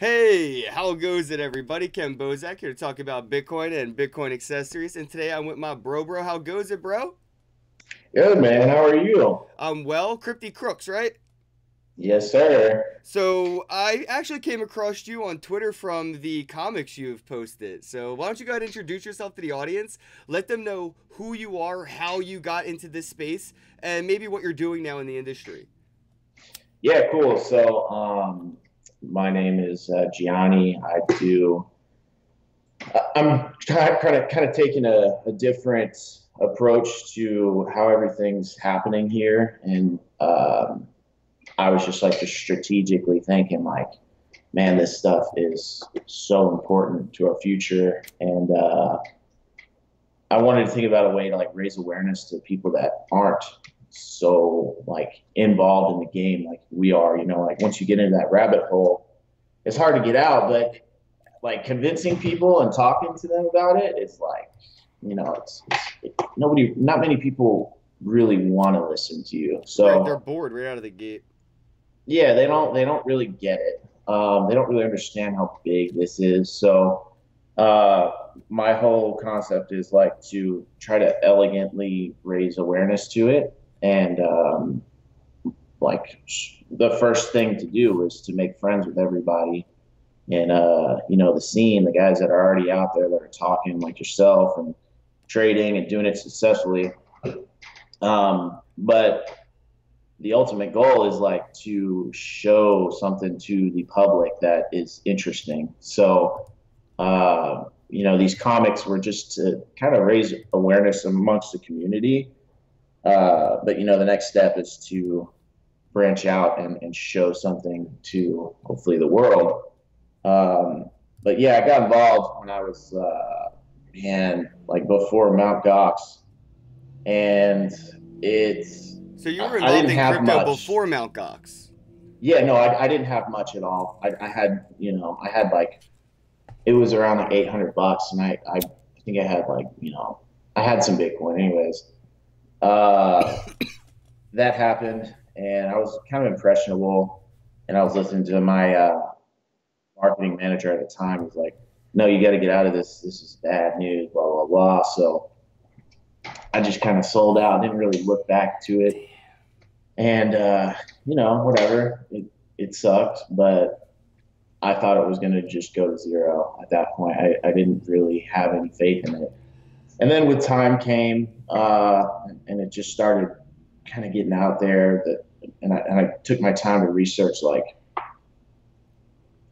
Hey, how goes it, everybody? Ken Bozak here to talk about Bitcoin and Bitcoin accessories. And today I'm with my bro. How goes it, bro? Good man, how are you? Well, Crypty Crooks, right? Yes, sir. So I actually came across you on Twitter from the comics you've posted. So why don't you go ahead and introduce yourself to the audience? Let them know who you are, how you got into this space, and maybe what you're doing now in the industry. Yeah, cool. My name is Gianni. I'm kind of taking a different approach to how everything's happening here, and I was just strategically thinking man, this stuff is so important to our future, and I wanted to think about a way to raise awareness to people that aren't so involved in the game like we are. Once you get into that rabbit hole, it's hard to get out. But convincing people and talking to them about it, it's not many people really want to listen to you. Right, they're So bored right out of the gate. yeah, they don't really get it. They don't really understand how big this is. So uh, my whole concept is to try to elegantly raise awareness to it, and the first thing to do is to make friends with everybody, and the scene, the guys that are already out there that are talking like yourself and trading and doing it successfully. But the ultimate goal is to show something to the public that is interesting. So, these comics were just to kind of raise awareness amongst the community. But the next step is to branch out and show something to hopefully the world. But yeah, I got involved when I was, before Mount Gox, and it's So you were I involved didn't in have crypto much. before Mt. Gox. Yeah, no, I didn't have much at all. I had it was around $800, and I think I had I had some Bitcoin anyways. Uh, that happened, and I was kind of impressionable, and I was listening to my marketing manager at the time. He's like, "No, you got to get out of this. This is bad news." Blah blah blah. So I just kind of sold out. Didn't really look back to it, and whatever. It sucked, but I thought it was going to just go to zero at that point. I didn't really have any faith in it. And then with time came, and it just started kind of getting out there. And I took my time to research.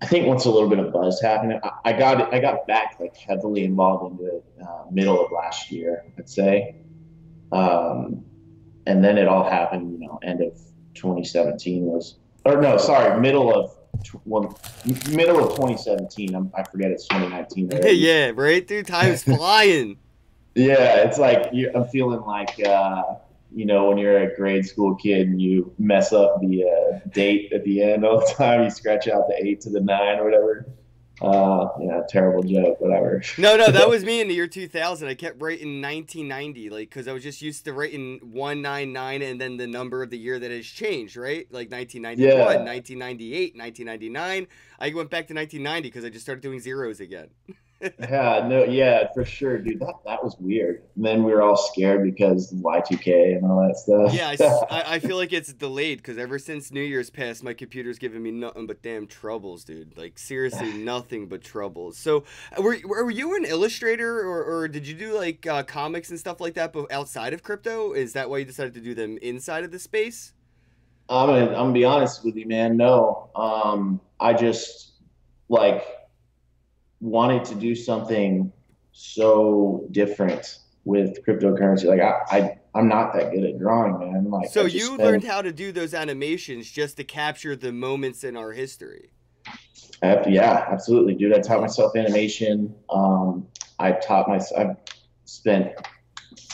I think once a little bit of buzz happened, I got back heavily involved into it middle of last year, I'd say. Um, and then it all happened. End of 2017 was, or no, sorry, well, middle of 2017. I forget it's 2019 already. Yeah, right, dude. Time's flying. Yeah, it's I'm feeling when you're a grade school kid and you mess up the date at the end all the time, you scratch out the 8 to the 9 or whatever. Terrible joke, whatever. No, that was me in the year 2000. I kept writing 1990, because I was just used to writing 199 and then the number of the year that has changed, right? Like 1991, Yeah, 1998, 1999. I went back to 1990 because I just started doing zeros again. yeah, no, yeah, for sure, dude. That was weird. And then we were all scared because Y2K and all that Yeah, stuff. I feel like it's delayed because ever since New Year's passed, my computer's giving me nothing but damn troubles, dude. Like, seriously, nothing but troubles. So, were you an illustrator or did you do comics and stuff like that but outside of crypto? Is that why you decided to do them inside of the space? I'm gonna be honest with you, man. No, I just like wanted to do something so different with cryptocurrency. I'm not that good at drawing, man. So, I just you learned spent, how to do those animations just to capture the moments in our history. yeah, absolutely, dude. I taught myself animation. I've spent,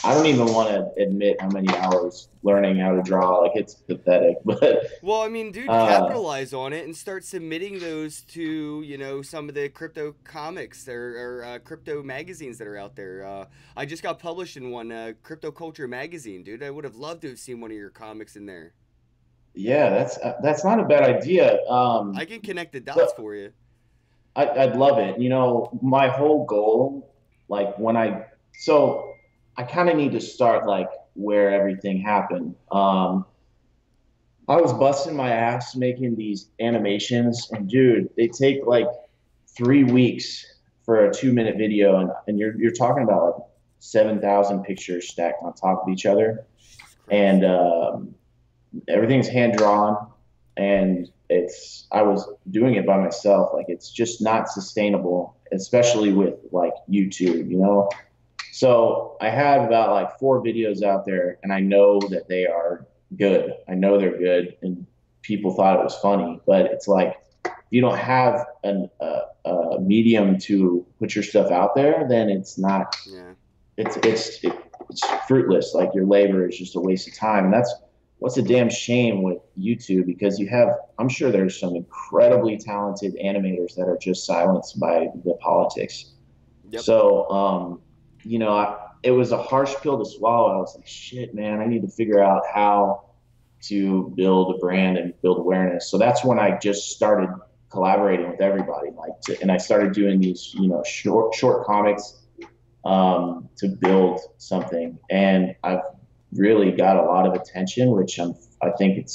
I don't even want to admit how many hours learning how to draw. It's pathetic, but Well, I mean, dude, uh, capitalize on it and start submitting those to, some of the crypto comics or crypto magazines that are out there. I just got published in one, Crypto Culture magazine, dude. I would have loved to have seen one of your comics in there. yeah, that's not a bad idea. I can connect the So dots for you. I'd love it. You know, my whole goal, like when so I kind of need to start like where everything happened. I was busting my ass making these animations, and dude, they take like 3 weeks for a 2 minute video, and you're talking about like 7,000 pictures stacked on top of each other, Jesus Christ. and everything's hand drawn, and I was doing it by myself. Like it's just not sustainable, especially with like YouTube, you know. So I had about like 4 videos out there, and I know that they are good. I know they're good, and people thought it was funny. But it's like if you don't have a medium to put your stuff out there, then it's not. Yeah. It's fruitless. Like your labor is just a waste of time, and that's what's a damn shame with YouTube because you have. I'm sure there's some incredibly talented animators that are just silenced by the politics. Yep. So, you know, it was a harsh pill to swallow. I was like, shit, man, I need to figure out how to build a brand and build awareness. So that's when I just started collaborating with everybody, and I started doing these, you know, short comics to build something. And I've really got a lot of attention, which I think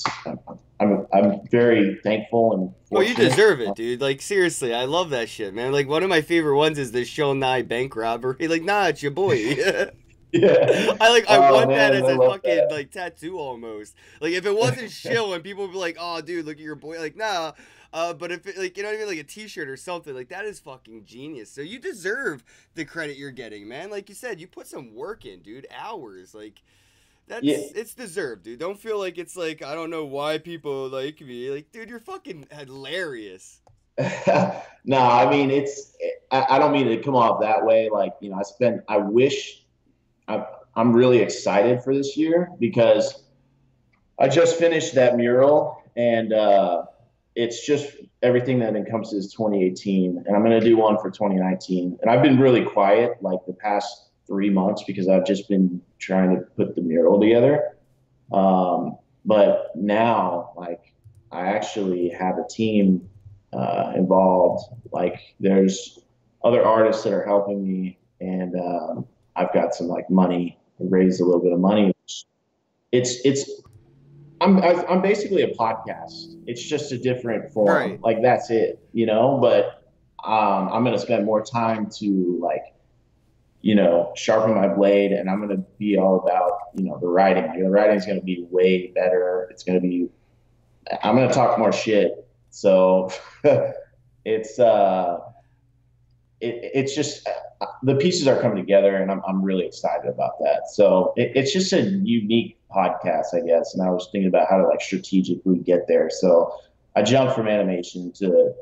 I'm very thankful and Well, you fortunate. deserve it, dude. Like, seriously, I love that shit, man. Like, one of my favorite ones is the Show Nye bank robbery. Like, nah, it's your boy. Yeah. I Oh want that man, as I a love fucking that. like tattoo almost. Like if it wasn't shill and people would be like, "Oh, dude, look at your boy." Like, nah. But if it, like you know what I mean, like a T-shirt or something, like that is fucking genius. So you deserve the credit you're getting, man. Like you said, you put some work in, dude. Hours, like Yeah. it's deserved, dude. Don't feel like it's like I don't know why people like me. Like, dude, you're fucking hilarious. No, I mean I don't mean to come off that way. Like, you know, I wish I'm really excited for this year because I just finished that mural, and it's just everything that encompasses 2018, and I'm going to do one for 2019. And I've been really quiet like the past 3 months because I've just been trying to put the mural together. But now, like, I actually have a team involved. Like, there's other artists that are helping me, and I've got some like money, raised a little bit of money. It's I'm basically a podcast. It's just a different form. Right. Like that's it, you know. But I'm gonna spend more time to like, you know, sharpen my blade, and I'm gonna be all about, you know, the writing. Like the writing is gonna be way better. It's gonna be. I'm gonna talk more shit. So it's it's just the pieces are coming together, and I'm really excited about that. So it's just a unique podcast, I guess. And I was thinking about how to like strategically get there. So I jumped from animation to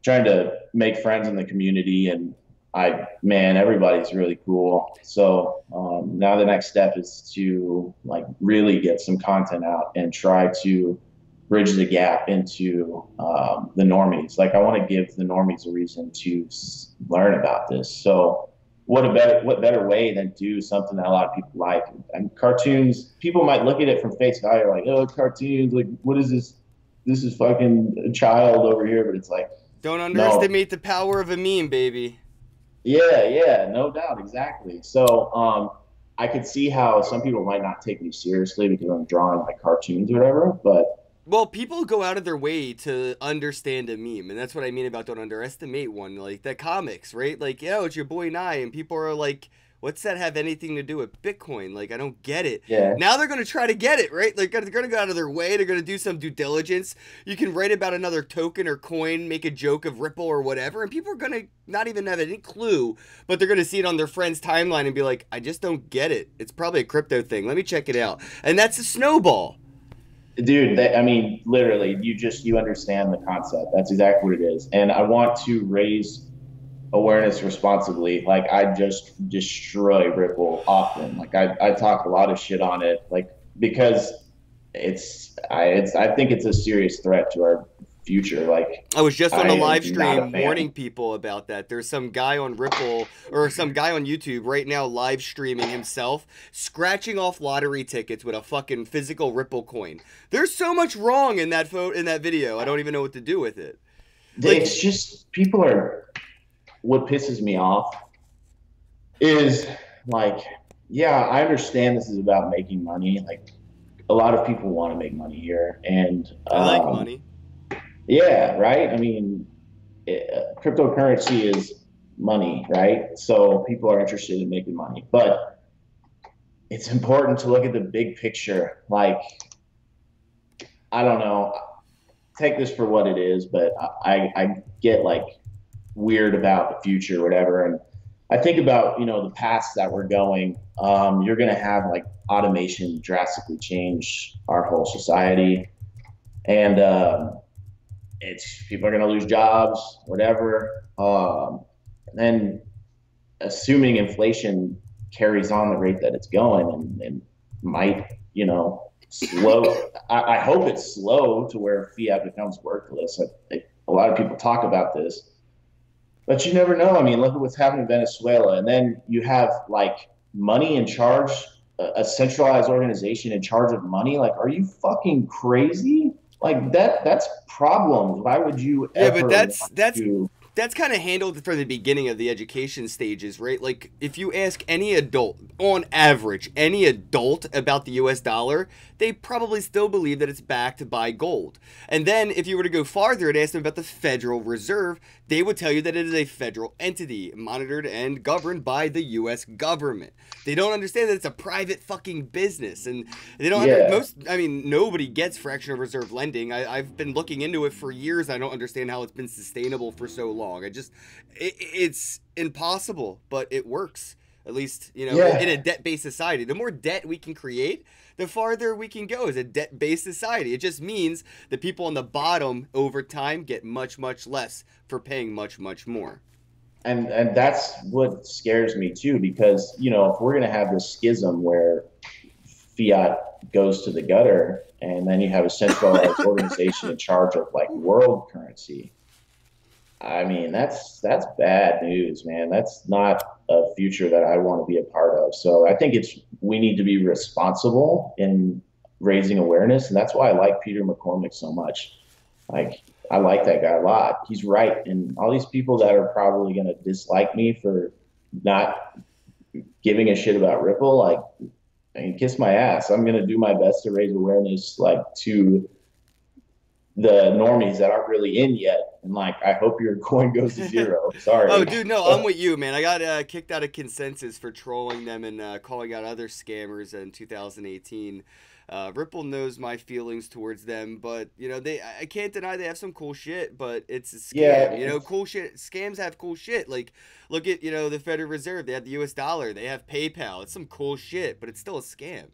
trying to make friends in the community, and man, everybody's really cool. So now the next step is to like really get some content out and try to bridge the gap into the normies. Like I want to give the normies a reason to learn about this. So what better way than do something that a lot of people like? And cartoons, people might look at it from face value like, oh, cartoons, like what is this? This is fucking a child over here, but it's like, Don't no, underestimate the power of a meme, baby. yeah, no doubt, exactly. So I could see how some people might not take me seriously because I'm drawing like cartoons or whatever, but Well, people go out of their way to understand a meme, and that's what I mean about don't underestimate one. Like the comics, right? Like, yo, it's your boy Nye, and people are like, "What's that have anything to do with Bitcoin?" Like, I don't get it. yeah, Now they're gonna try to get it, right? Like, they're gonna go out of their way. They're gonna do some due diligence. You can write about another token or coin, make a joke of Ripple or whatever, and people are gonna not even have any clue, but they're gonna see it on their friend's timeline and be like, "I just don't get it. It's probably a crypto thing. Let me check it out." And that's a snowball. dude, I mean, literally, you understand the concept. That's exactly what it is. And I want to raise awareness responsibly. Like I just destroy Ripple often. Like I talk a lot of shit on it, like because I think it's a serious threat to our future. Like I was just on I a am live not a stream fan. warning people about that. There's some guy on Ripple or some guy on YouTube right now live streaming himself scratching off lottery tickets with a fucking physical Ripple coin. There's so much wrong in that in that video. I don't even know what to do with it. Like, It's just people are. What pisses me off is like, yeah, I understand this is about making money. Like a lot of people want to make money here, and I like money. yeah, right. I mean, cryptocurrency is money, right? So people are interested in making money, but it's important to look at the big picture. Like, I don't know, take this for what it is, but I get like weird about the future, or whatever, and I think about the paths that we're going. You're going to have like automation drastically change our whole society, and it's people are going to lose jobs, whatever. And then assuming inflation carries on the rate that it's going, and might slow. I hope it's slow to where fiat becomes worthless. A lot of people talk about this, but you never know. I mean, look at what's happening in Venezuela, and then you have like money in charge, a centralized organization in charge of money. Like, are you fucking crazy? Like that's problems. Why would you Yeah, but ever that's want that's to? that's kind of handled from the beginning of the education stages, right? Like if you ask any adult, on average, any adult about the US dollar, they probably still believe that it's backed by gold. And then if you were to go farther and ask them about the Federal Reserve, they would tell you that it is a federal entity monitored and governed by the US government. They don't understand that it's a private fucking business, and they don't Yeah, I mean, nobody gets fractional reserve lending. I've been looking into it for years. I don't understand how it's been sustainable for so long. It's impossible, but it works. At least, in a yeah. debt-based society. The more debt we can create, the farther we can go as a debt-based society. It just means the people on the bottom over time get much, much less for paying much, much more. And that's what scares me too, because if we're going to have this schism where fiat goes to the gutter, and then you have a centralized organization in charge of like world currency. I mean, that's bad news, man. That's not a future that I want to be a part of. So I think we need to be responsible in raising awareness, and that's why I like Peter McCormick so much. Like, I like that guy a lot. He's right, and all these people that are probably going to dislike me for not giving a shit about Ripple, like, I mean, kiss my ass. I'm going to do my best to raise awareness, like, to the normies that aren't really in yet. And like, I hope your coin goes to zero. Oh, Sorry. dude, no, I'm with you, man. I got kicked out of Consensus for trolling them and calling out other scammers in 2018. Ripple knows my feelings towards them, but I can't deny they have some cool shit, but it's a scam. Yeah, Cool shit. Scams have cool shit. Like, look at the Federal Reserve. They have the U.S. dollar. They have PayPal. It's some cool shit, but it's still a scam.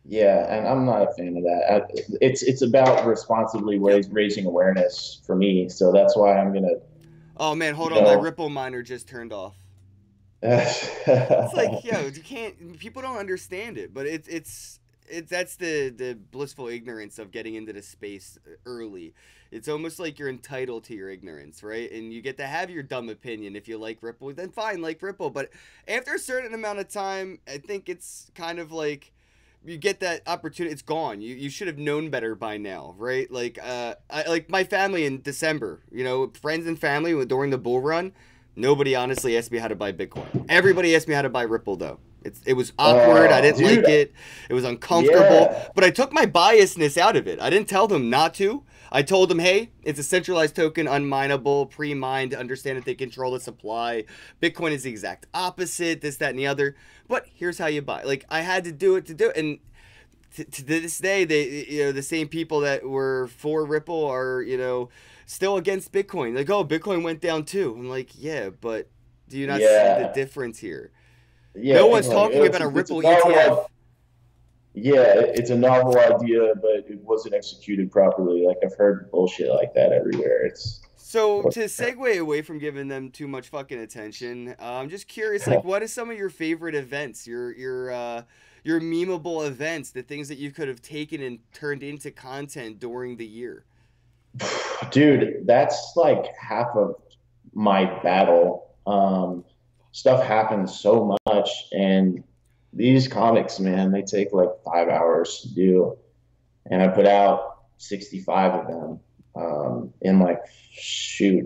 yeah, and I'm not a fan of that. It's about responsibly Yep. raising awareness for me. So that's why I'm gonna, Oh man, hold you on. My know, Ripple miner just turned off. It's like, yeah, yo, you can't. People don't understand it, but it's that's the blissful ignorance of getting into the space early. It's almost like you're entitled to your ignorance, right? And you get to have your dumb opinion. If you like Ripple, then fine, like Ripple. But after a certain amount of time, I think it's kind of like you get that opportunity. It's gone. You should have known better by now, right? Like like my family in December, friends and family during the bull run. Nobody honestly asked me how to buy Bitcoin. Everybody asked me how to buy Ripple though. It was awkward. I didn't dude, like it. It was uncomfortable. yeah, But I took my biasness out of it. I didn't tell them not to. I told them, hey, it's a centralized token, unminable, pre-mined, understand that they control the supply. Bitcoin is the exact opposite, this, that, and the other. But here's how you buy. Like, I had to do it to do it. And to this day, the same people that were for Ripple are, still against Bitcoin. Like, oh, Bitcoin went down too. I'm like, yeah, but do you not see the yeah, difference here? yeah. No one's People are like, talking it's about a it's a Ripple ETF. novel, yeah, it's a novel idea, but it wasn't executed properly. Like, I've heard bullshit like that everywhere. It's So to segue away from giving them too much fucking attention, I'm just curious, like, what is some of your favorite events, your memeable events, the things that you could have taken and turned into content during the year? dude, that's like half of my battle. Stuff happens so much, and these comics, man, they take like 5 hours to do, and I put out 65 of them. in like shoot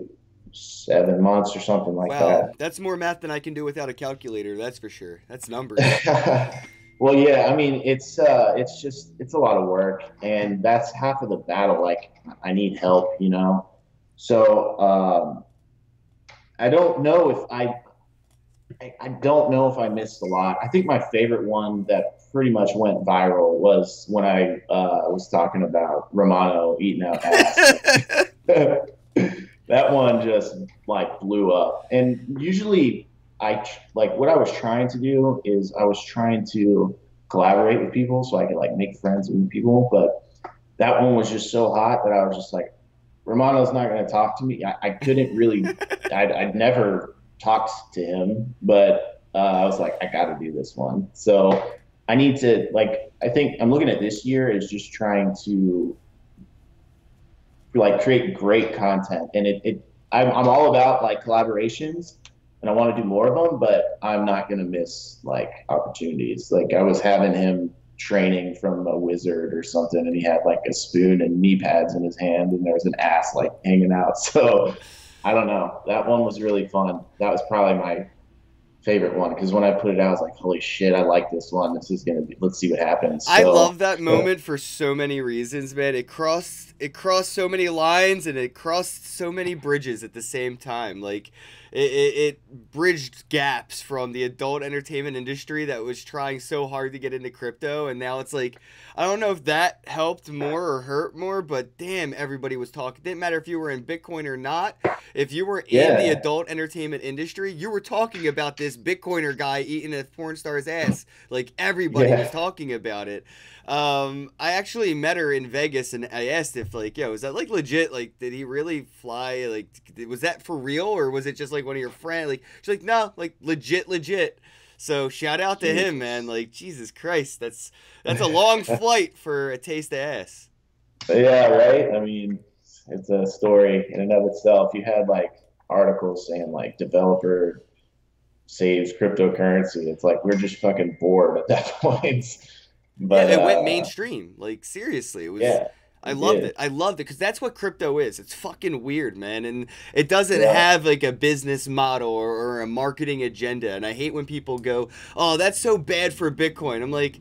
7 months or something like Wow, that. that's more math than I can do without a calculator. That's for sure. That's numbers. Well, yeah, I mean, it's just it's a lot of work, and that's half of the battle. Like, I need help, you know. So I don't know if I don't know if I missed a lot. I think my favorite one that pretty much went viral was when I was talking about Romano eating out ass. That one just like blew up. And usually, like what I was trying to do is I was trying to collaborate with people so I could like make friends with people. But that one was just so hot that I was just like, Romano's not going to talk to me. I couldn't really, I'd never talked to him, but I was like, I got to do this one. So I need to, like, I think I'm looking at this year as just trying to like create great content. And I'm all about like collaborations and I want to do more of them, but I'm not going to miss like opportunities. Like I was having him training from a wizard or something and he had like a spoon and knee pads in his hand and there was an ass like hanging out. So I don't know. That one was really fun. That was probably my favorite one because when I put it out, I was like, "Holy shit, I like this one. This is gonna be. Let's see what happens." I So, love that moment for so many reasons, man. It crossed so many lines and it crossed so many bridges at the same time. Like it bridged gaps from the adult entertainment industry that was trying so hard to get into crypto, and now it's like I don't know if that helped more or hurt more, but damn, everybody was talking. Didn't matter if you were in Bitcoin or not. If you were in the yeah, adult entertainment industry, you were talking about this Bitcoiner guy eating a porn star's ass. Like everybody was yeah, talking about it. I actually met her in Vegas, and I asked if like, yo, is that like legit? Like, did he really fly? Like, was that for real, or was it just like one of your friends? Like, she's like, no, like legit, legit. So shout out to him, man. Jesus. Like, Jesus Christ, that's a long flight for a taste of ass. Yeah, right. I mean, it's a story in and of itself. You had like articles saying like developer saves cryptocurrency. It's like we're just fucking bored at that point. Yeah, But it went mainstream. Like seriously, it was. yeah, I it loved did. it. I loved it because that's what crypto is. It's fucking weird, man, and it doesn't Yeah, have like a business model or a marketing agenda. And I hate when people go, "Oh, that's so bad for Bitcoin." I'm like,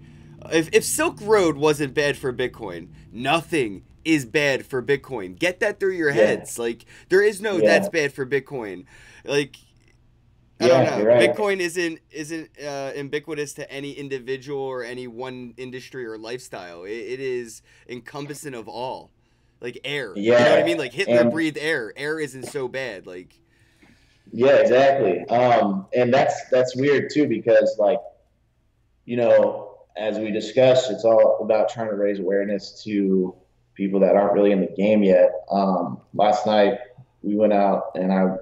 if Silk Road wasn't bad for Bitcoin, nothing is bad for Bitcoin. Get that through your yeah, heads. Like there is no that's yeah, bad for Bitcoin. Like I don't yeah. know. You're right. Bitcoin isn't ubiquitous to any individual or any one industry or lifestyle. It is encompassing of all, like air. You know what I mean? Yeah, Like Hitler and breathed air. Air isn't so bad. Like yeah, exactly. And that's weird too because like as we discussed, it's all about trying to raise awareness to people that aren't really in the game yet. Last night we went out and I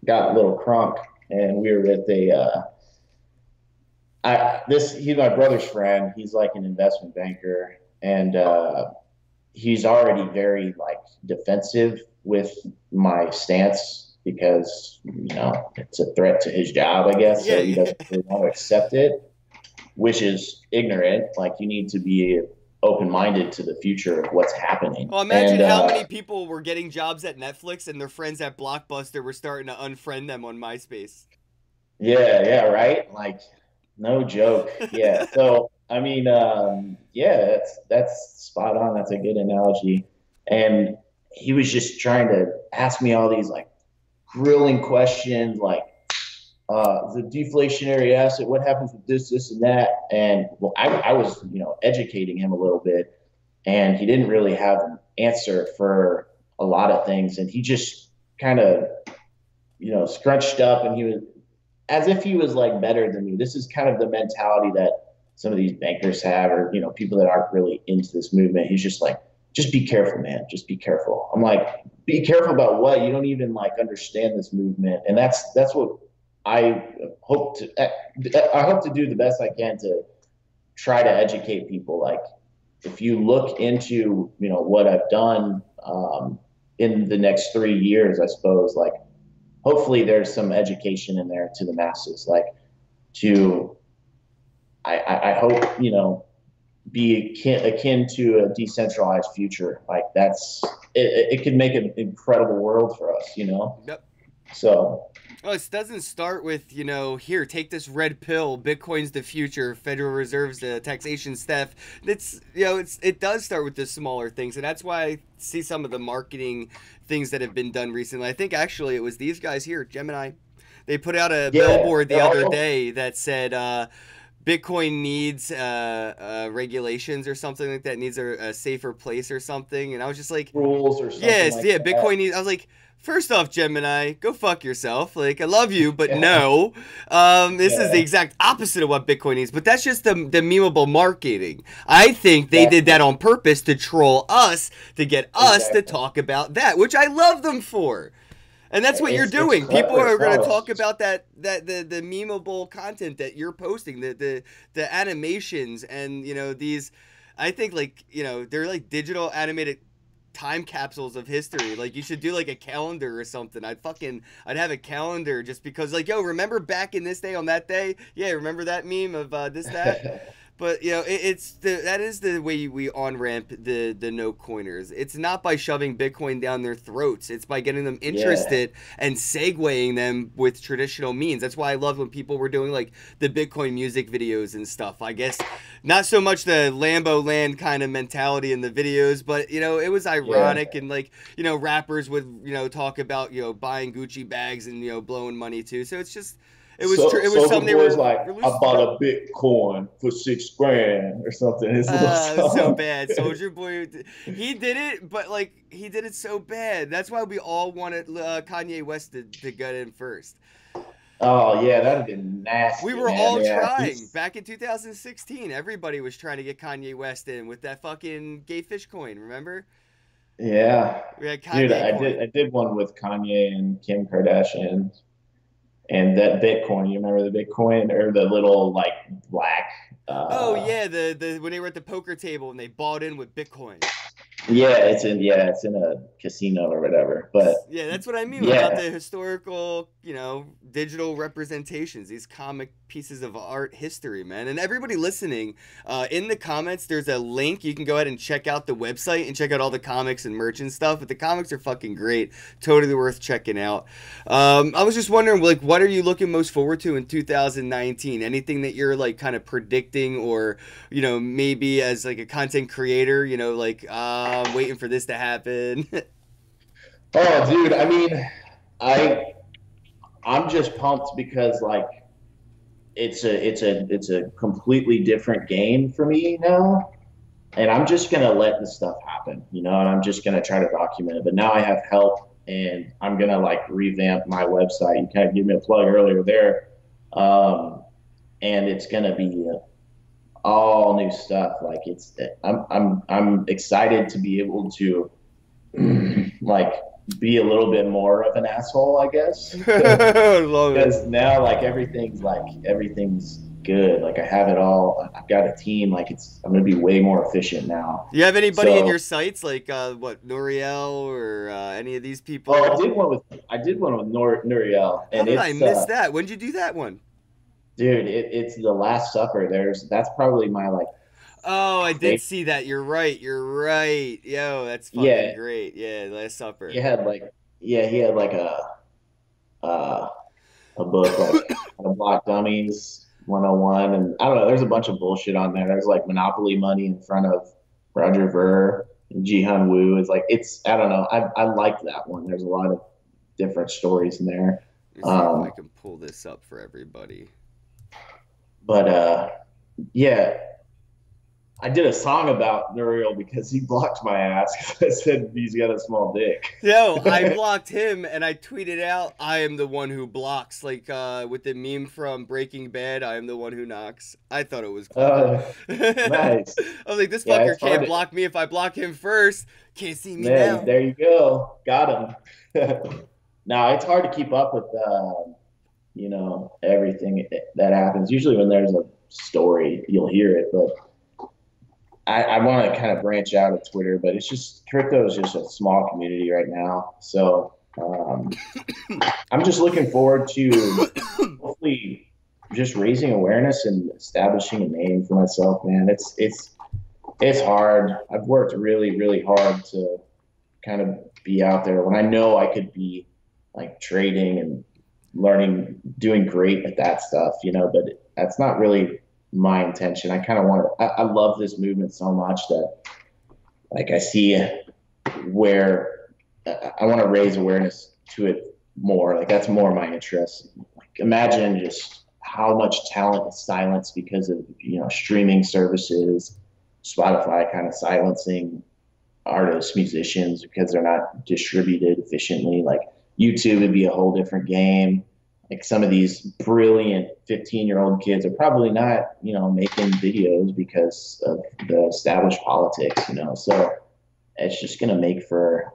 got a little crunk and we were with he's my brother's friend. He's like an investment banker and he's already very like defensive with my stance because it's a threat to his job, I guess. So yeah. he doesn't really want to accept it, which is ignorant. Like you need to be open minded to the future of what's happening. Well, imagine And how many people were getting jobs at Netflix and their friends at Blockbuster were starting to unfriend them on MySpace. yeah, yeah, right. Like no joke. Yeah. So I mean, yeah, that's spot on. That's a good analogy. And he was just trying to ask me all these like grilling questions, like the deflationary asset, what happens with this, and that. And well, I was, educating him a little bit, and he didn't really have an answer for a lot of things. And he just kind of, scrunched up and he was as if he was like better than me. This is kind of the mentality that some of these bankers have, or, people that aren't really into this movement. He's just like, just be careful, man. Just be careful. I'm like, be careful about what? You don't even like understand this movement. And that's what I I hope to do the best I can to try to educate people. Like if you look into, what I've done in the next 3 years, I suppose, like hopefully there's some education in there to the masses. Like to, I hope, be akin to a decentralized future. Like it could make an incredible world for us, you know? Yep. So Oh, it doesn't start with, here, take this red pill. Bitcoin's the future. Federal Reserve's the taxation theft. It does start with the smaller things, and that's why I see some of the marketing things that have been done recently. I think actually it was these guys here, Gemini. They put out a yeah, billboard the other day that said, Bitcoin needs regulations or something like that. Needs a safer place or something. And I was just like, rules or something yes, like yeah, that. Bitcoin needs. I was like, first off, Gemini, go fuck yourself. Like, I love you, but no. This is the Yeah, exact opposite of what Bitcoin needs. But that's just the memeable marketing. I think they did that exactly. on purpose to troll us, to get us to Exactly. talk about that, which I love them for. And that's what you're It's doing. People clever. are going No, to it's talk just about the memeable content that you're posting, the animations, and these. I think they're like digital animated time capsules of history. Like you should do like a calendar or something. I'd have a calendar just because like, yo, remember back in this day on that day? Yeah, remember that meme of this that. But that is the way we on ramp the no coiners. It's not by shoving Bitcoin down their throats. It's by getting them yeah, interested and segueing them with traditional means. That's why I love when people were doing like the Bitcoin music videos and stuff. I guess not so much the Lambo Land kind of mentality in the videos, but it was yeah. ironic, and like rappers would talk about buying Gucci bags and blowing money too. So it's just it was So it was Soldier something they Boy's were like, I releasing. bought a Bitcoin for 6 grand or something. His little It was so song. bad. Soldier Boy, he did it, but like he did it so bad. That's why we all wanted Kanye West to get in first. Oh yeah, that'd have been We nasty, were man. all Yeah, trying he's back in 2016. Everybody was trying to get Kanye West in with that fucking gay fish coin. Remember? yeah, We had dude. Kanye I coin. did one with Kanye and Kim Kardashian and that Bitcoin. You remember the Bitcoin or the little like black? Oh yeah, the when they were at the poker table and they bought in with Bitcoin. Yeah, it's in a casino or whatever. But Yeah, that's what I mean about yeah, the historical, digital representations, these comic pieces of art history, man. And everybody listening, in the comments, there's a link. You can go ahead and check out the website and check out all the comics and merch and stuff. But the comics are fucking great. Totally worth checking out. I was just wondering, like, what are you looking most forward to in 2019? Anything that you're, like, kind of predicting or, maybe as, like, a content creator, like, I'm waiting for this to happen? oh, dude. I mean, I I'm just pumped because like it's a completely different game for me now, and I'm just gonna let the stuff happen, you know, and I'm just gonna try to document it. But now I have help, and I'm gonna like revamp my website. You kind of gave me a plug earlier there, um, and it's gonna be all new stuff. Like I'm excited to be able to like be a little bit more of an asshole, I guess. Love it. Because now everything's good. Like I have it all. I've got a team. Like I'm gonna be way more efficient now. Do you have anybody in So your sites like what Noriel or any of these oh, people? I did one with Nuriel, How and did I it's miss that? When did you do that one? dude, it's the Last Supper. That's probably my like Oh, I did favorite. see that. You're right. You're right. Yo, that's fucking Yeah, great. Yeah, Last he Supper. had like he had like uh, a book like How to Block Dummies 101, and I don't know. There's a bunch of bullshit on there. There's like Monopoly money in front of Roger Ver and Jihan Woo. It's like I don't know. I liked that one. There's a lot of different stories in there. Let me see if I Um, can pull this up for everybody. but yeah, I did a song about Nuriel because he blocked my ass because I said he's got a small dick. Yo, I blocked him and I tweeted out, I am the one who blocks, like with the meme from Breaking Bad, I am the one who knocks. I thought it was clever. uh, I nice. was like, this Yeah, fucker it's hard can't to. block me if I block him first. Can't see me There, now. there you go. Got him. No, it's hard to keep up with everything that happens. Usually when there's a story, you'll hear it, but I want to kind of branch out of Twitter, but it's just crypto is just a small community right now. So I'm just looking forward to hopefully just raising awareness and establishing a name for myself, man. It's It's hard. I've worked really, really hard to kind of be out there when I know I could be like trading and learning, doing great at that stuff, but that's not really my intention. I kind of want to, I love this movement so much that like I see where I want to raise awareness to it more. Like that's more my interest. Like imagine just how much talent is silenced because of, streaming services, Spotify kind of silencing artists, musicians because they're not distributed efficiently. Like YouTube would be a whole different game. Like some of these brilliant 15-year-old kids are probably not, making videos because of the established politics, So it's just going to make for,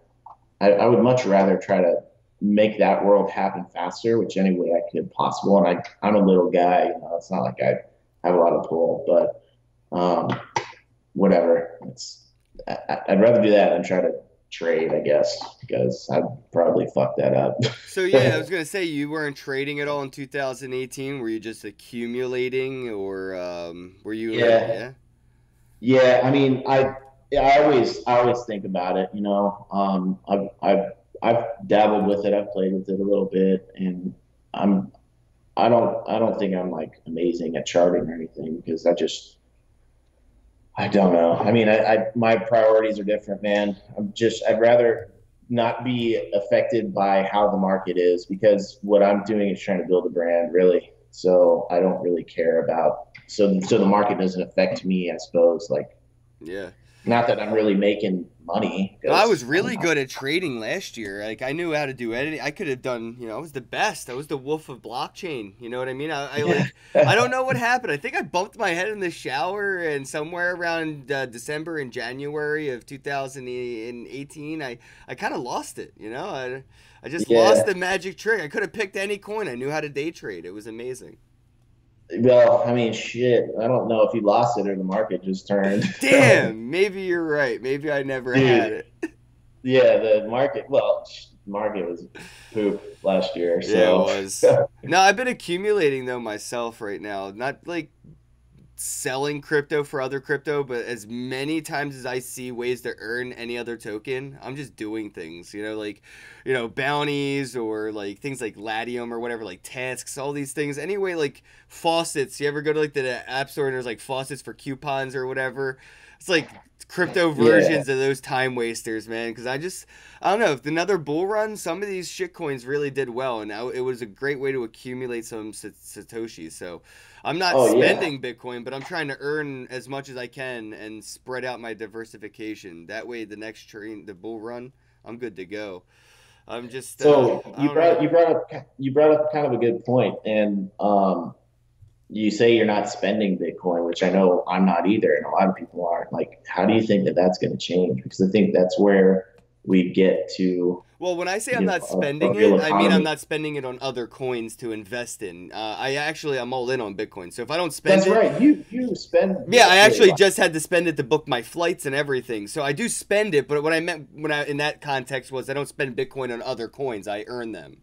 I would much rather try to make that world happen faster, which any way I could possible. And I'm a little guy, it's not like I have a lot of pull, but whatever. I'd rather do that than try to trade, I guess, because I'd probably fuck that up. So yeah, I was gonna say you weren't trading at all in 2018. Were you just accumulating, or were you like, Yeah, yeah? yeah. I mean, I always think about it. I've dabbled with it. I've played with it a little bit, and I'm I don't think I'm like amazing at charting or anything because I don't know. I mean, my priorities are different, man. I'd rather not be affected by how the market is because what I'm doing is trying to build a brand, really. So I don't really care about so the market doesn't affect me, I suppose. Like, Yeah. not that I'm really making money No, I was because I'm really not. good at trading last year. Like I knew how to do editing. I could have done, I was the best. I was the wolf of blockchain. You know what I mean? I Yeah. like, I don't know what happened. I think I bumped my head in the shower, and somewhere around December and January of 2018, I kind of lost it. I just lost Yeah. the magic trick. I could have picked any coin. I knew how to day trade. It was amazing. Well, I mean, shit. I don't know if you lost it or the market just turned. Damn, maybe you're right. Maybe I never had Dude, it. yeah, the market, well, market was poop last year. Yeah, it So, was. No, I've been accumulating though myself right now. Not like selling crypto for other crypto, but as many times as I see ways to earn any other token, I'm just doing things, like, bounties or like things like Latium or whatever, like tasks, all these things. Anyway, like faucets. You ever go to like the app store and there's like faucets for coupons or whatever? It's like crypto yeah. versions of those time wasters, man. Because I don't know, if another bull run, some of these shit coins really did well, and it was a great way to accumulate some Satoshis. So I'm not Oh, yeah. spending Bitcoin, but I'm trying to earn as much as I can and spread out my diversification. That way, the next train, the bull run, I'm good to go. I'm just, So I don't know. you brought up kind of a good point, and you say you're not spending Bitcoin, which I know I'm not either, and a lot of people aren't. Like, how do you think that that's going to change? Because I think that's where we get to, Well, when I say I'm not a spending real it, I mean I'm economy. not spending it on other coins to invest in. I'm all in on Bitcoin. So if I don't spend That's it, right. You spend, yeah, I that's really actually why. just had to spend it to book my flights and everything. So I do spend it, but what I meant when I in that context was I don't spend Bitcoin on other coins. I earn them.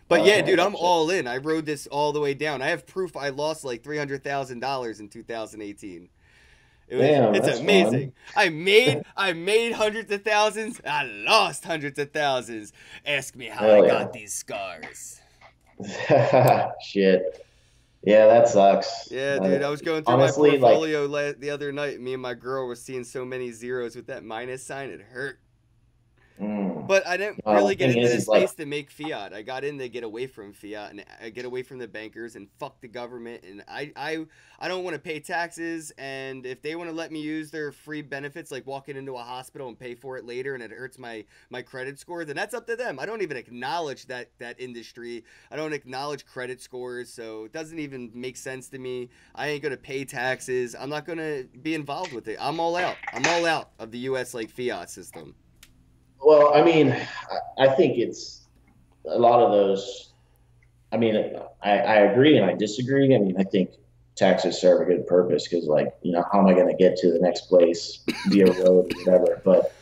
But yeah, Okay, dude, I'm gotcha. all in. I rode this all the way down. I have proof I lost like $300,000 in 2018. Damn, It's that's fun. amazing. I made hundreds of thousands. I lost hundreds of thousands. Ask me how I Hell got yeah. these scars. Shit. Yeah, that sucks. Yeah, dude, I was going through my Honestly, like, portfolio the other night. Me and my girl were seeing so many zeros with that minus sign. It hurt. mm, But I didn't the really get thing into the is like, space to make fiat. I got in to get away from fiat and get away from the bankers and fuck the government. And I don't want to pay taxes. And if they want to let me use their free benefits, like walking into a hospital and pay for it later, and it hurts my credit score, then that's up to them. I don't even acknowledge that industry. I don't acknowledge credit scores, so it doesn't even make sense to me. I ain't gonna pay taxes. I'm not gonna be involved with it. I'm all out. I'm all out of the U.S. like fiat system. well, I mean, I think it's a lot of those. I mean, I agree and I disagree. I mean, I think taxes serve a good purpose because, like, how am I going to get to the next place via road or whatever? But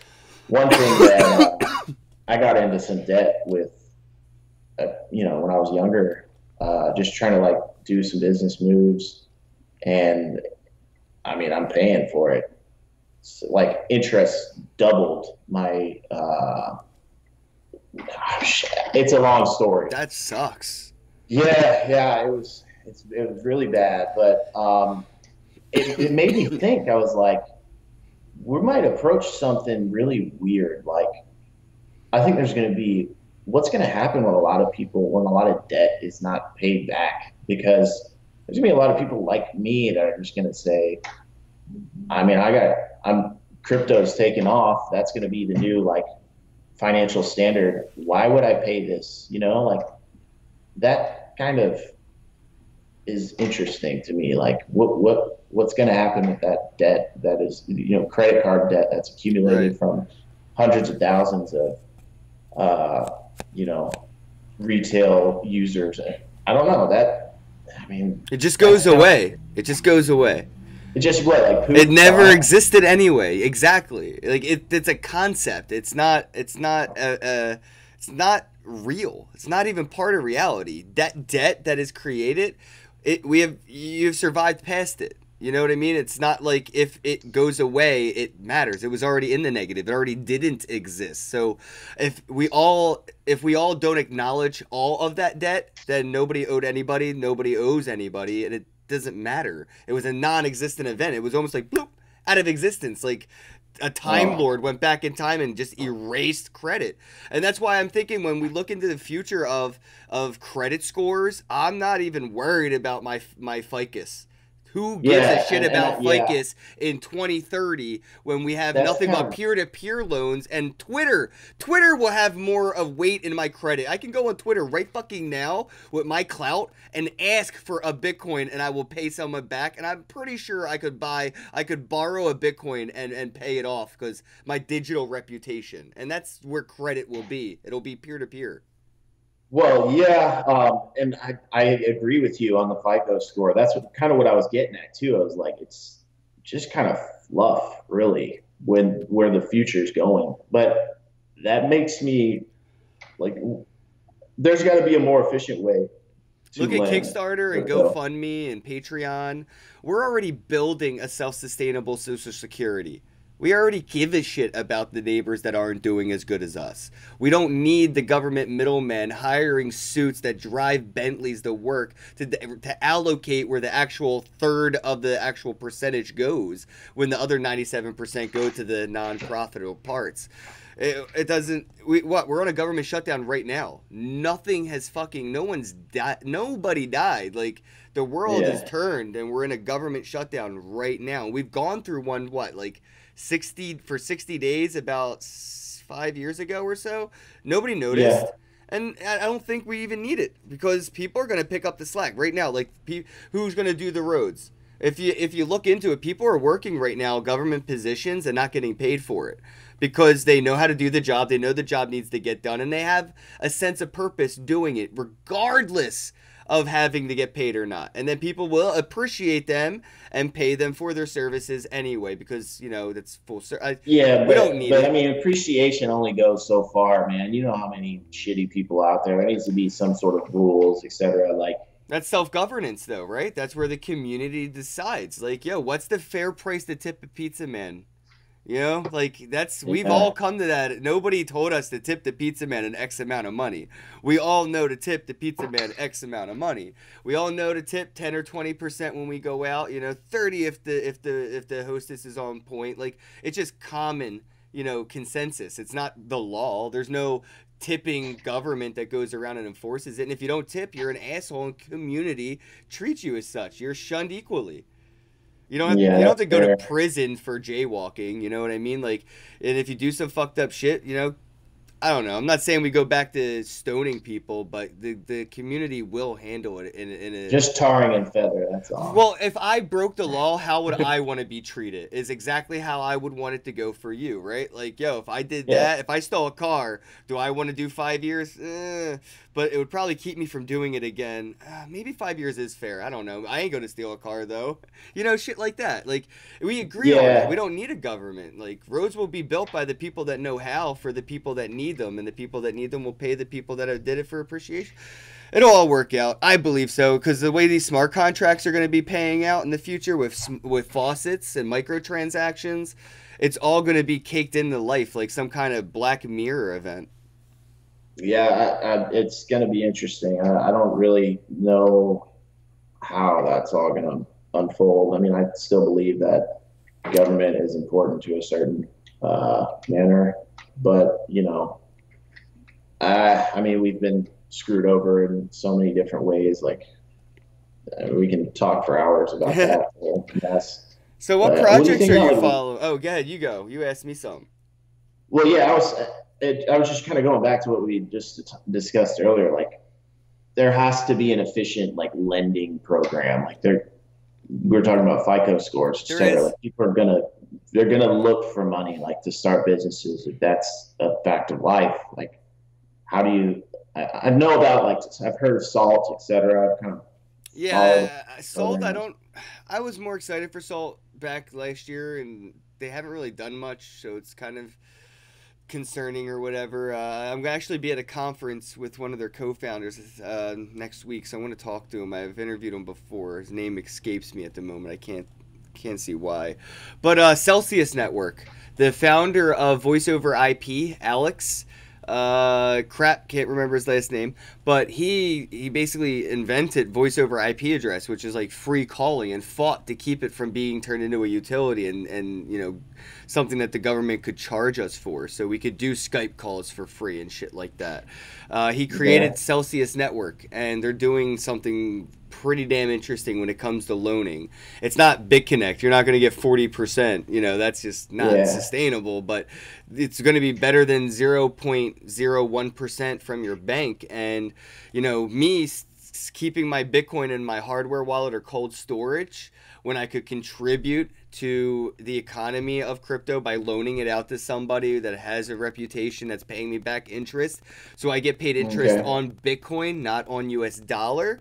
one thing that I got into some debt with, when I was younger, just trying to like do some business moves, and I mean, I'm paying for it. like interest doubled my. It's a long story. That sucks. Yeah, it was really bad, but it made me think. I was like, we might approach something really weird. Like, I think there's going to be what's going to happen with a lot of people when a lot of debt is not paid back, because there's going to be a lot of people like me that are just going to say, I mean, I'm crypto's taking off. That's going to be the new like financial standard. Why would I pay this? You know, like that kind of is interesting to me. Like what's going to happen with that debt that is, you know, credit card debt that's accumulated Right. from hundreds of thousands of, uh, you know, retail users. I don't know that. I mean, It just that's goes kind of away. It just goes away. it. Just what like It poop never gone. existed anyway. Exactly. Like it's a concept. It's not. It's not real. It's not even part of reality. That debt that is created, you've survived past it. You know what I mean? It's not like if it goes away, it matters. It was already in the negative. It already didn't exist. So if we all don't acknowledge all of that debt, then nobody owed anybody, nobody owes anybody, and it doesn't matter. It was a non-existent event. It was almost like bloop out of existence. Like a time Oh, lord went back in time and just erased credit. And that's why I'm thinking when we look into the future of credit scores, I'm not even worried about my ficus. Who gives a yeah, shit about yeah. ficus in 2030 when we have That's nothing kind but of peer-to-peer loans and Twitter? Twitter will have more of weight in my credit. I can go on Twitter right fucking now with my clout and ask for a Bitcoin and I will pay someone back. And I'm pretty sure I could borrow a Bitcoin and pay it off because my digital reputation. And that's where credit will be. It'll be peer-to-peer. well, yeah, and I agree with you on the FICO score. That's kind of what I was getting at too. I was like, it's just kind of fluff, really, when where the future's going. But that makes me like, there's got to be a more efficient way Look to at lend Kickstarter and crypto. GoFundMe and Patreon. We're already building a self sustainable Social Security. We already give a shit about the neighbors that aren't doing as good as us. We don't need the government middlemen hiring suits that drive Bentleys to work to allocate where the actual third of the actual percentage goes when the other 97% go to the non profitable parts. It doesn't. We're on a government shutdown right now. Nothing has fucking. No one's died. Nobody died. Like the world is Yeah, turned, and we're in a government shutdown right now. We've gone through one. What, like 60 days about 5 years ago or so. Nobody yeah, noticed. And I don't think we even need it because people are going to pick up the slack right now. Like, who's going to do the roads? If you look into it, people are working right now government positions and not getting paid for it because they know how to do the job. They know the job needs to get done, and they have a sense of purpose doing it, regardless of having to get paid or not. And then people will appreciate them and pay them for their services anyway because that's yeah. we don't need But I it. mean, appreciation only goes so far, man. You know how many shitty people out there. There needs to be some sort of rules, etc. Like, That's self-governance though, right? That's where the community decides. Like, yo, what's the fair price to tip a pizza man? Like we've all yeah, come to that. Nobody told us to tip the pizza man an X amount of money. We all know to tip the pizza man X amount of money. We all know to tip 10 or 20% when we go out, 30 if the hostess is on point. Like it's just common, consensus. It's not the law. There's no tipping government that goes around and enforces it. And if you don't tip, you're an asshole and community treats you as such. You're shunned equally. You yeah. don't have That's to go to fair. prison for jaywalking, you know what I mean? Like, and if you do some fucked up shit, I don't know. I'm not saying we go back to stoning people, but the community will handle it in a Just tarring and feather. That's all. well, if I broke the law, how would I want to be treated? Is exactly how I would want it to go for you, right? Like, yo, if I did Yeah. that, if I stole a car, do I want to do 5 years? But it would probably keep me from doing it again. Maybe 5 years is fair. I don't know. I ain't going to steal a car, though. Shit like that. Like, we agree on that. We Yeah. don't need a government. Like, roads will be built by the people that know how for the people that need them, and the people that need them will pay the people that did it for appreciation. It'll all work out. I believe so, because the way these smart contracts are going to be paying out in the future with faucets and microtransactions, it's all going to be caked into life like some kind of Black Mirror event. Yeah, it's going to be interesting. I don't really know how that's all going to unfold. I mean, I still believe that government is important to a certain manner, but I mean, we've been screwed over in so many different ways. Like we can talk for hours about that whole mess. So what But what do you projects think are about you like? following? Oh, go ahead. You go. You asked me something. Well, yeah, I was just kind of going back to what we just discussed earlier. Like there has to be an efficient like lending program. Like we are talking about FICO scores, et There cetera. is. Like people are they're gonna look for money like to start businesses. If that's a fact of life, like how do you? I know about like I've heard of Salt, et cetera. I've kind of followed Yeah, Salt, I programs. don't. I was more excited for Salt back last year, and they haven't really done much, so it's kind of concerning or whatever. I'm gonna actually be at a conference with one of their co-founders next week, so I want to talk to him. I've interviewed him before. His name escapes me at the moment. I can't see why, but Celsius Network, the founder of Voice over IP, Alex. Crap, can't remember his last name, but he basically invented voice over IP address, which is like free calling, and fought to keep it from being turned into a utility and something that the government could charge us for, so we could do Skype calls for free and shit like that. He Yeah, created Celsius Network, and they're doing something pretty damn interesting when it comes to loaning. It's not BitConnect. You're not going to get 40%. That's just not yeah, sustainable, but it's going to be better than 0.01% from your bank. And, me keeping my Bitcoin in my hardware wallet or cold storage when I could contribute to the economy of crypto by loaning it out to somebody that has a reputation that's paying me back interest. So I get paid interest okay, on Bitcoin, not on US dollar.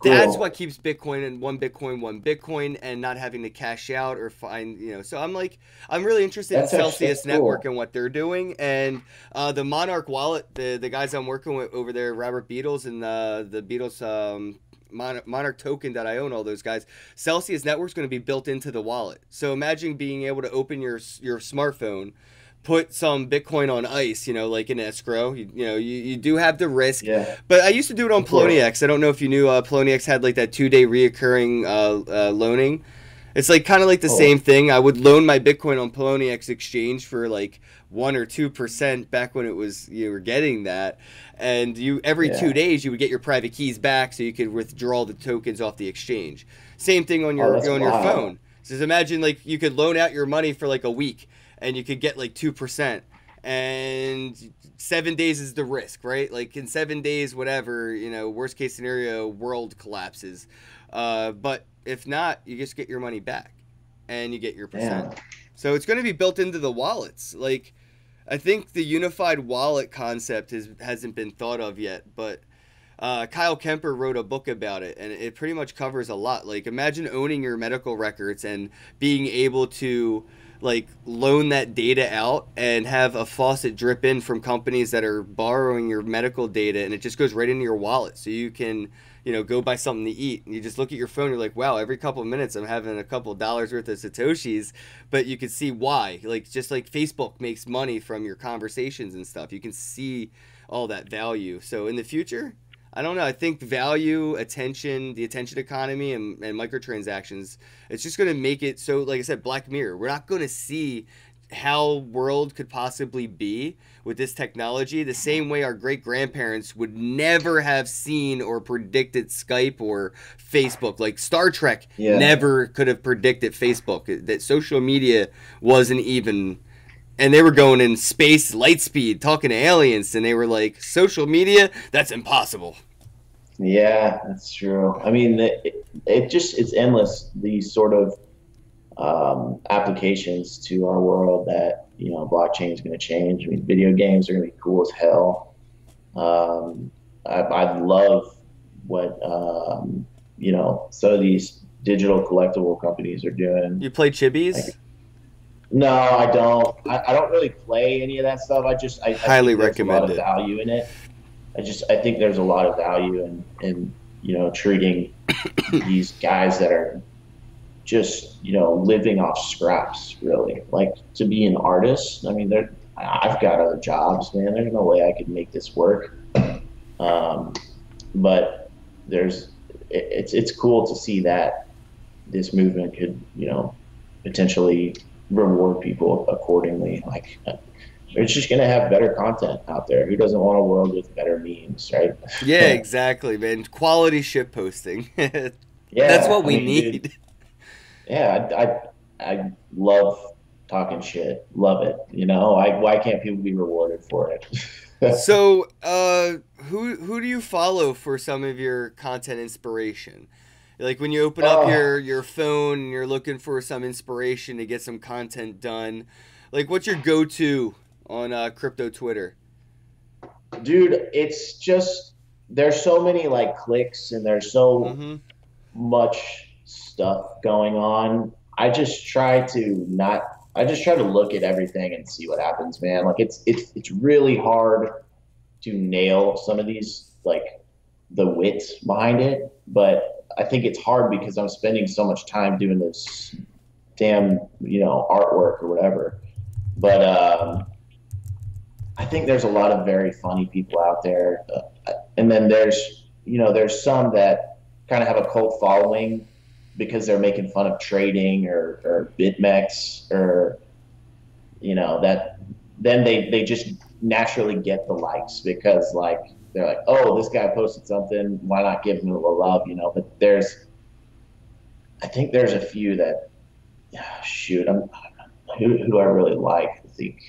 That's what cool. keeps Bitcoin and one Bitcoin, and not having to cash out or find, So I'm really interested in That's Celsius Network cool. and what they're doing. And the Monarch wallet, the guys I'm working with over there, Robert Beatles and the Beatles, Monarch token that I own, all those guys. Celsius Network's going to be built into the wallet. So imagine being able to open your smartphone, put some Bitcoin on ice, like in escrow. You do have the risk, Yeah, but I used to do it on of course. Poloniex. I don't know if you knew Poloniex had like that 2 day reoccurring loaning. It's like kind of like the same Oh, thing. I would loan my Bitcoin on Poloniex exchange for like 1 or 2% back when it was you were getting that, and you every two yeah. days you would get your private keys back so you could withdraw the tokens off the exchange. Same thing on Oh, your that's on your wild. phone. So just imagine like you could loan out your money for like a week and you could get like 2%, and 7 days is the risk, right? Like in 7 days, whatever, worst case scenario, world collapses. But if not, you just get your money back and you get your percent. Damn. So it's going to be built into the wallets. Like, I think the unified wallet concept hasn't been thought of yet, but Kyle Kemper wrote a book about it, and it pretty much covers a lot. Like, imagine owning your medical records and being able to like loan that data out and have a faucet drip in from companies that are borrowing your medical data, and it just goes right into your wallet, so you can go buy something to eat. And you just look at your phone, you're like, wow, every couple of minutes I'm having a couple of dollars worth of Satoshis. But you can see why. Like, just like Facebook makes money from your conversations and stuff, you can see all that value. So in the future, I don't know. I think value, attention, the attention economy, and microtransactions, it's just going to make it so, like I said, Black Mirror. We're not going to see how world could possibly be with this technology the same way our great grandparents would never have seen or predicted Skype or Facebook. Like Star Trek Yeah. never could have predicted Facebook. That social media wasn't even, and they were going in space light speed talking to aliens, and they were like, social media, that's impossible. Yeah, that's true. I mean, it's endless, these sort of applications to our world that, blockchain is going to change. I mean, video games are going to be cool as hell. I love what, some of these digital collectible companies are doing. You play chibis? Like, no, I don't. I don't really play any of that stuff. I Highly think there's a lot recommend of it. value in it. I think there's a lot of value in treating these guys that are just living off scraps, really. Like, to be an artist, I mean, I've got other jobs, man. There's no way I could make this work. um, but it's cool to see that this movement could potentially reward people accordingly. Like, it's just gonna have better content out there. Who doesn't want a world with better memes, right? Yeah, exactly, man. Quality shit posting. That's Yeah, what I we mean, dude. need. Yeah, I love talking shit. Love it. Why can't people be rewarded for it? So, who do you follow for some of your content inspiration? Like when you open up Oh, your phone and you're looking for some inspiration to get some content done, like what's your go-to on crypto Twitter? dude, it's just there's so many like clicks and there's so Mm-hmm. much stuff going on. I just try to look at everything and see what happens, man. Like, it's really hard to nail some of these, like, the wit behind it, but I think it's hard because I'm spending so much time doing this damn, artwork or whatever. But I think there's a lot of very funny people out there, and then there's some that kind of have a cult following because they're making fun of trading or BitMEX or that. Then they just naturally get the likes because, like, they're like, oh, this guy posted something, why not give him a little love. But I think there's a few that, shoot, who do I really like? I think,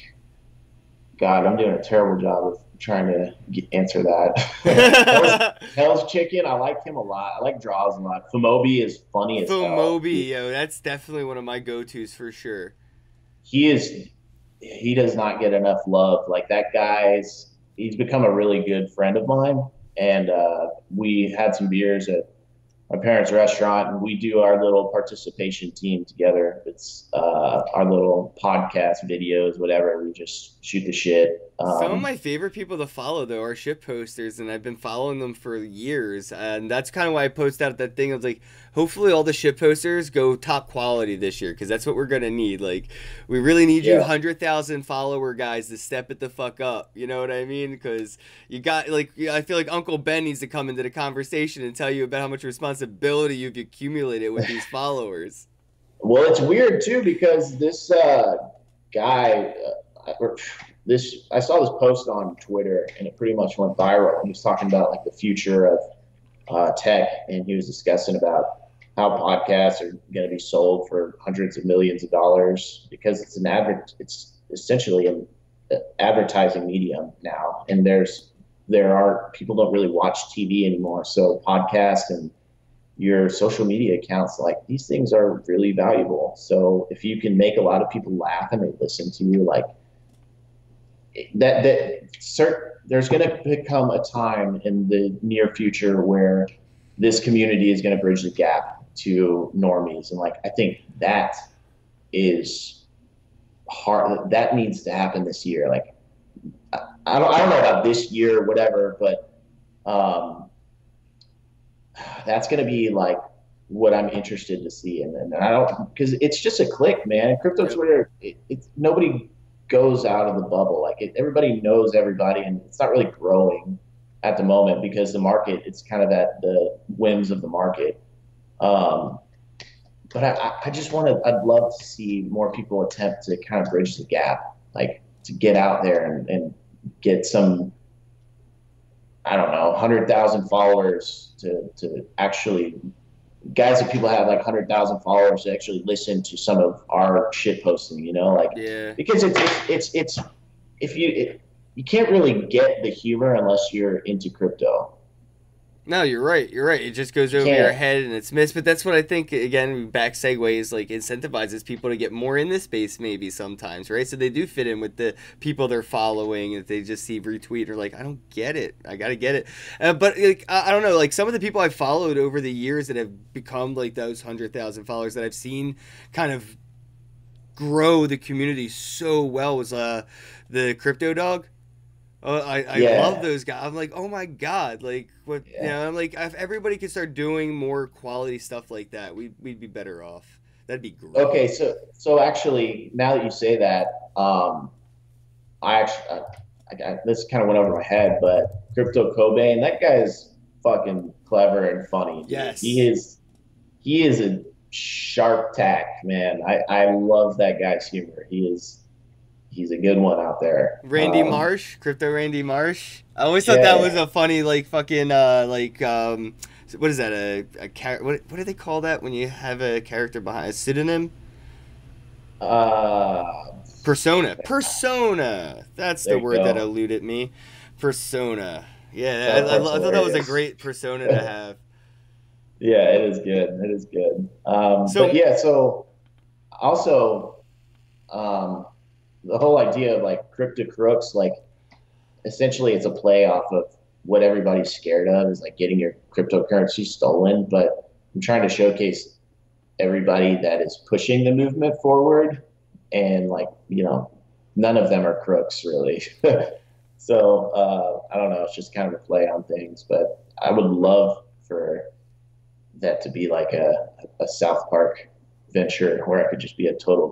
God, I'm doing a terrible job of trying to answer that. Hell's Chicken, I like him a lot. I like Draws a lot. Famobi is funny as hell. Moby, yo, that's definitely one of my go-tos for sure. He is he does not get enough love. Like, that guy's he's become a really good friend of mine, and we had some beers at my parents' restaurant, and we do our little participation team together. It's our little podcast videos, whatever. We just shoot the shit. Some of my favorite people to follow though are ship posters, and I've been following them for years. And that's kind of why I posted out that thing. I was like, hopefully all the ship posters go top quality this year, because that's what we're gonna need. Like, we really need you Yeah. 100,000 follower guys to step it the fuck up. You know what I mean? Because you got like, I feel like Uncle Ben needs to come into the conversation and tell you about how much responsibility you've accumulated with these followers. Well, it's weird too because this guy, I saw this post on Twitter and it pretty much went viral. He was talking about, like, the future of tech, and he was discussing about how podcasts are going to be sold for hundreds of millions of dollars because it's essentially an advertising medium now, and there are people don't really watch TV anymore, so podcasts and your social media accounts, like, these things are really valuable. So if you can make a lot of people laugh and they listen to you, like, there's going to become a time in the near future where this community is going to bridge the gap to normies, and, like, I think that is hard. That needs to happen this year. Like, I don't know about this year or whatever, but um, that's going to be, like, what I'm interested to see. And I don't, because it's just a click, man. Crypto Yep. Twitter, it's nobody goes out of the bubble. Like, everybody knows everybody, and it's not really growing at the moment because the market, it's kind of at the whims of the market. Um, but I just I'd love to see more people attempt to kind of bridge the gap, like, to get out there and get some, I don't know, 100,000 followers to actually, guys, if people have like 100,000 followers to actually listen to some of our shit posting, like, Yeah. because it's if you can't really get the humor unless you're into crypto. No, you're right. You're right. It just goes You over your can't. head and it's missed. But that's what I think, again, back segues, like, incentivizes people to get more in this space maybe sometimes, right? So they do fit in with the people they're following. If they just see retweet or like, I don't get it. I got to get it. But like, I don't know, like some of the people I've followed over the years that have become like those 100,000 followers that I've seen kind of grow the community so well was the Crypto Dog. Oh, I love Yeah, those guys. I'm like, oh my god, like what? You yeah. know, I'm like, if everybody could start doing more quality stuff like that, we'd be better off. That'd be great. Okay, so actually, now that you say that, I actually this kind of went over my head, but Crypto Cobain, that guy's fucking clever and funny, dude. Yes. He is a sharp tack, man. I love that guy's humor. He's a good one out there. Randy Marsh, Crypto Randy Marsh. I always thought that was Yeah, a funny, like fucking, what is that? What do they call that when you have a character behind a pseudonym? uh, Persona. That's the there you word that go. eluded me. Persona. Yeah, That part's I thought that was a hilarious. great persona to have. Yeah, it is good. It is good. But So yeah, so also um, the whole idea of like crypto crooks, like essentially it's a play off of what everybody's scared of is like getting your cryptocurrency stolen. But I'm trying to showcase everybody that is pushing the movement forward, and like none of them are crooks really. So I don't know. It's just kind of a play on things, but I would love for that to be like a South Park venture where I could just be a total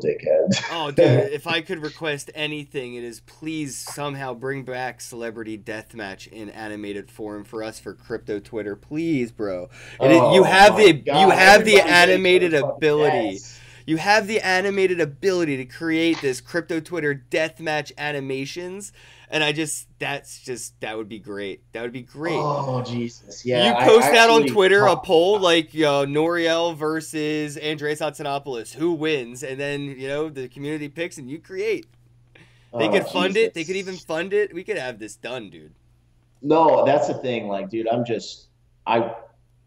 Oh, dude, dickhead. if I could request anything, it is please somehow bring back Celebrity Deathmatch in animated form for us for crypto Twitter, please, bro. Oh my You God. have the Everybody makes animated those fucking ability. yes. You have the animated ability to create this crypto Twitter deathmatch animations, and that would be great. That would be great. Oh Jesus. Yeah, You I post that on actually Twitter, a poll like Noriel versus Andreas Antonopoulos, who wins, and then the community picks and you create. They oh could fund it. They could even Jesus. fund it. We could have this done, dude. No, that's the thing. Like, dude, I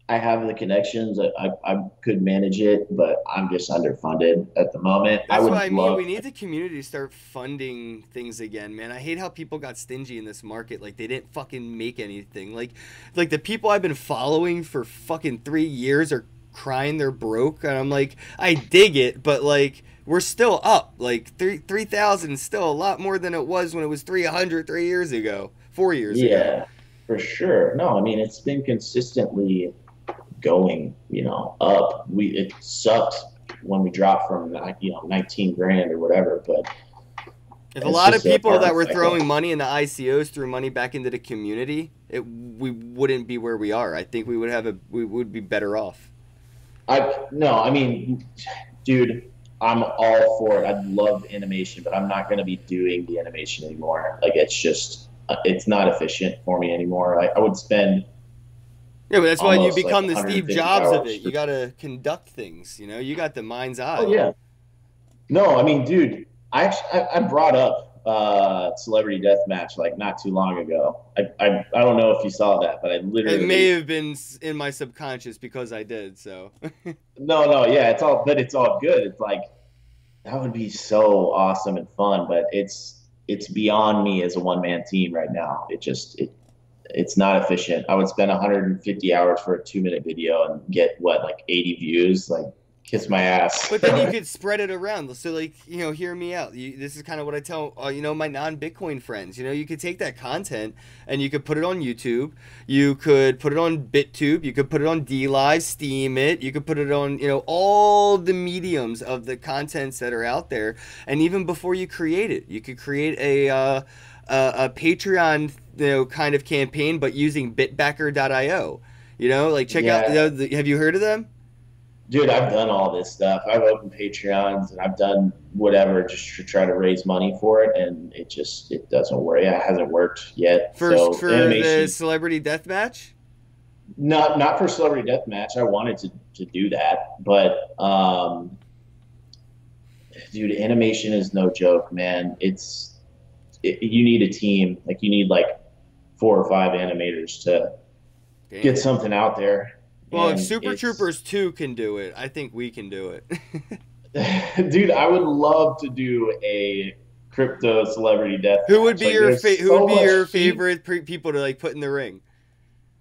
I have the connections. I could manage it, but I'm just underfunded at the moment. I That's what would I mean. We love. need the community to start funding things again, man. I hate how people got stingy in this market. Like they didn't fucking make anything. Like the people I've been following for fucking 3 years are crying they're broke, and I'm like, I dig it, but like we're still up. Like 3,000 is still a lot more than it was when it was 300 3 years ago, 4 years ago. Yeah, for sure. No, I mean it's been consistently going, up. It sucked when we dropped from 19 grand or whatever, but If a it's lot of just a people that market were cycle. throwing money into ICOs threw money back into the community, we wouldn't be where we are. I think we would be better off. I no, I mean, dude, I'm all for it. I love animation, but I'm not going to be doing the animation anymore. Like it's just it's not efficient for me anymore. I would spend Yeah, but that's why you almost like become the 150 Steve Jobs of hours it. You for. got to conduct things. You got the mind's Oh eye. yeah. No, I mean, dude, I brought up Celebrity Deathmatch like not too long ago. I don't know if you saw that, but I It may literally have been in my subconscious because I did. So no, yeah, it's all good. It's like that would be so awesome and fun, but it's beyond me as a one man team right now. It's not efficient. I would spend 150 hours for a 2 minute video and get what like 80 views. Like kiss my ass. but then you could spread it around. So, like, hear me out. This is kind of what I tell, my non-Bitcoin friends. You could take that content and you could put it on YouTube. You could put it on BitTube. You could put it on DLive, Steam it. You could put it on, all the mediums of the contents that are out there. And even before you create it, you could create a Patreon, kind of campaign, but using bitbacker.io. Like check out, Yeah, have you heard of them? dude, I've done all this stuff. I've opened Patreons and I've done whatever just to try to raise money for it, and it doesn't work. Yeah, it hasn't worked yet. First So for the animation, celebrity death match. not for Celebrity Deathmatch. I wanted to do that, but dude, animation is no joke, man. You need a team. Like you need like 4 or 5 animators to get Damn. something out there, Well, if and Super it's Troopers 2 can do it, I think we can do it. dude, I would love to do a crypto celebrity death match. Like, there's Who would so be much your heat. favorite people to like put in the ring?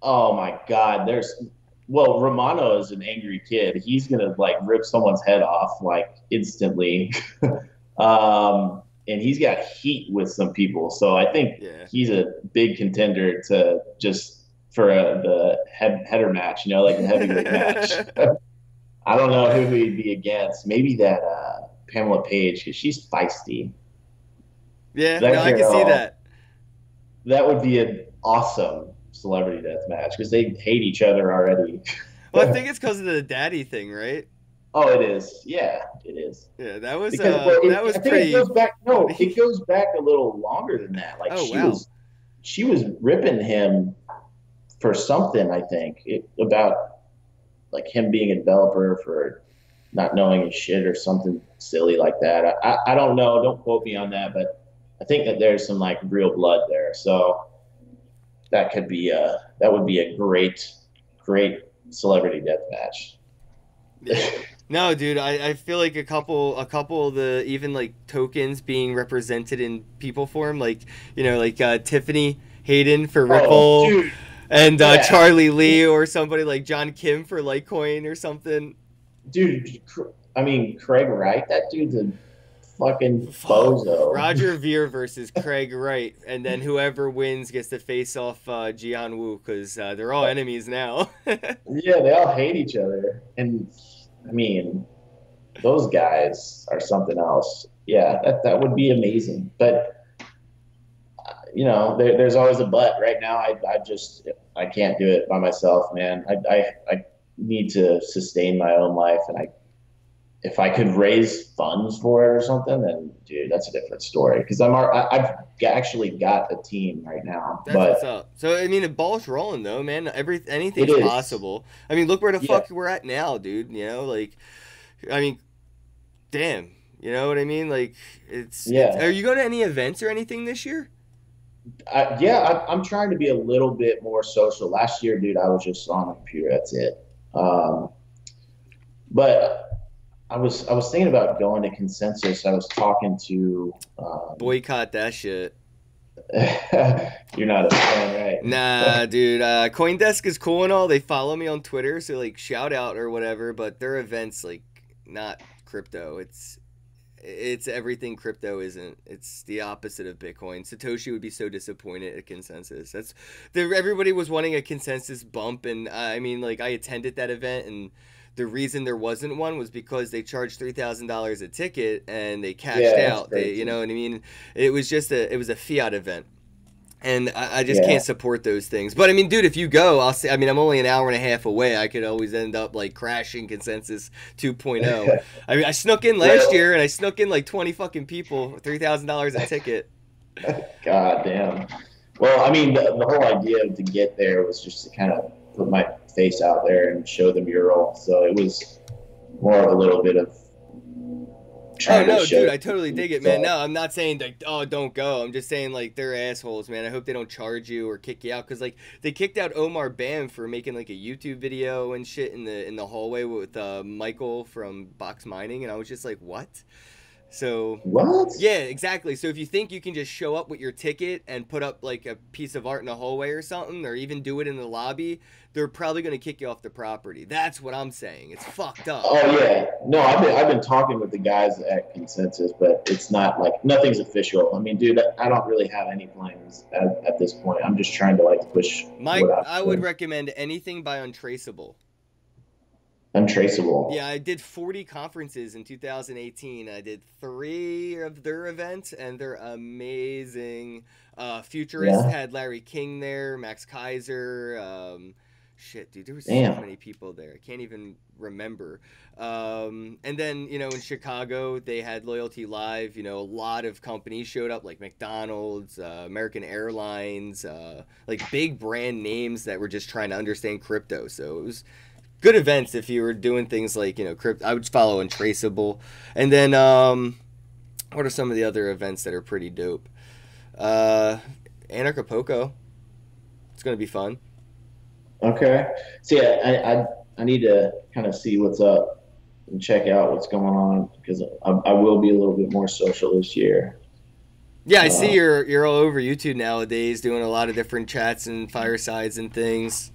Oh my God, well, Romano is an angry kid. He's gonna like rip someone's head off like instantly. and he's got heat with some people. So I think Yeah. he's a big contender to just for the header match, like the heavyweight match. I don't know who he'd be against. Maybe that Pamela Page because she's feisty. Yeah, no, That I can see girl, that. that would be an awesome celebrity death match because they hate each other already. Well, I think it's because of the daddy thing, right? Oh, it is. Yeah, it is. Yeah, Because well, that was I think it pretty goes back. No, it funny. goes back a little longer than that. Like Oh wow. she was ripping him for something. I think about like him being a developer for not knowing his shit or something silly like that. I don't know. Don't quote me on that, but I think that there's some like real blood there. So that would be a great celebrity death match. Yeah. No, dude, I feel like a couple of the even like tokens being represented in people form, like like Tiffany Hayden for Oh, Ripple, dude, and yeah, Charlie Lee or somebody like John Kim for Litecoin or something. dude. I mean, Craig Wright, that dude's a fucking Fuck. bozo. Roger Veer versus Craig Wright, and then whoever wins gets to face off Jian Wu because they're all enemies now. Yeah, they all hate each other, and I mean, those guys are something else. Yeah, that would be amazing. But there's always a but. Right now, I can't do it by myself, man. I need to sustain my own life, and if I could raise funds for it or something, then dude, that's a different story. Because I've actually got a team right now, That's what's but up. So I mean, the ball's rolling though, man. it Anything's is. possible. I mean, look where the Yeah, fuck we're at now, dude. Like, I mean, damn. You know what I mean? Like, it's. yeah, Are you going to any events or anything this year? yeah. I'm trying to be a little bit more social. Last year, dude, I was just on the computer. That's it. Um, but I was thinking about going to Consensus. I was talking to. Boycott that shit. You're not a fan, Nah, right? dude. CoinDesk is cool and all. They follow me on Twitter, so like shout out or whatever. But their events like not crypto. It's everything crypto isn't. It's the opposite of Bitcoin. Satoshi would be so disappointed at Consensus. Everybody was wanting a Consensus bump, and I mean, like I attended that event, and the reason there wasn't one was because they charged $3,000 a ticket and they cashed Yeah, that's out. You crazy. know what I mean? It was a fiat event. And I just Yeah. can't support those things. But I mean, dude, if you go, I'll say. I mean, I'm only an hour and a half away. I could always end up like crashing Consensus 2.0. I mean, I snuck in last Well, year, and I snuck in like 20 fucking people, $3,000 a ticket. God damn. Well, I mean, the whole idea to get there was just to kind of put my face out there and show the mural. So it was more of a little bit of Oh trying to no, show. dude, I totally dig it, man. So, No, I'm not saying like, oh, don't go. I'm just saying like they're assholes, man. I hope they don't charge you or kick you out because like they kicked out Omar Bam for making like a YouTube video and shit in the hallway with Michael from Box Mining, and I was just like, what? So, what? yeah, exactly. So if you think you can just show up with your ticket and put up like a piece of art in a hallway or something, or even do it in the lobby, they're probably going to kick you off the property. That's what I'm saying. It's fucked up. Oh yeah. No, I've been talking with the guys at Consensus, but it's not like nothing's official. I mean, dude, I don't really have any plans at this point. I'm just trying to like push what I would I'm recommend anything by Untraceable. untraceable. Yeah, I did 40 conferences in 2018. I did 3 of their events, and they're amazing. Futurist Yeah. had Larry King there, Max Kaiser. Shit, dude, there was so Damn. many people there. I can't even remember. And then, in Chicago, they had Loyalty Live. A lot of companies showed up, like McDonald's, American Airlines, like big brand names that were just trying to understand crypto. So it was good events if you were doing things like crypto. I would follow Untraceable, and then what are some of the other events that are pretty dope? Anarchapulco. It's gonna be fun. Okay. So yeah, I need to kind of see what's up and check out what's going on because I will be a little bit more social this year. Yeah, I see Uh, you're all over YouTube nowadays, doing a lot of different chats and firesides and things.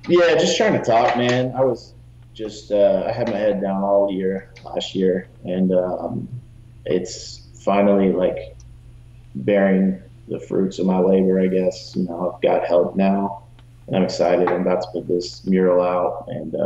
yeah, just trying to talk, man. I was just I had my head down all year last year, and it's finally like bearing the fruits of my labor, I guess. You know, I've got help now, and I'm excited. I'm about to put this mural out, and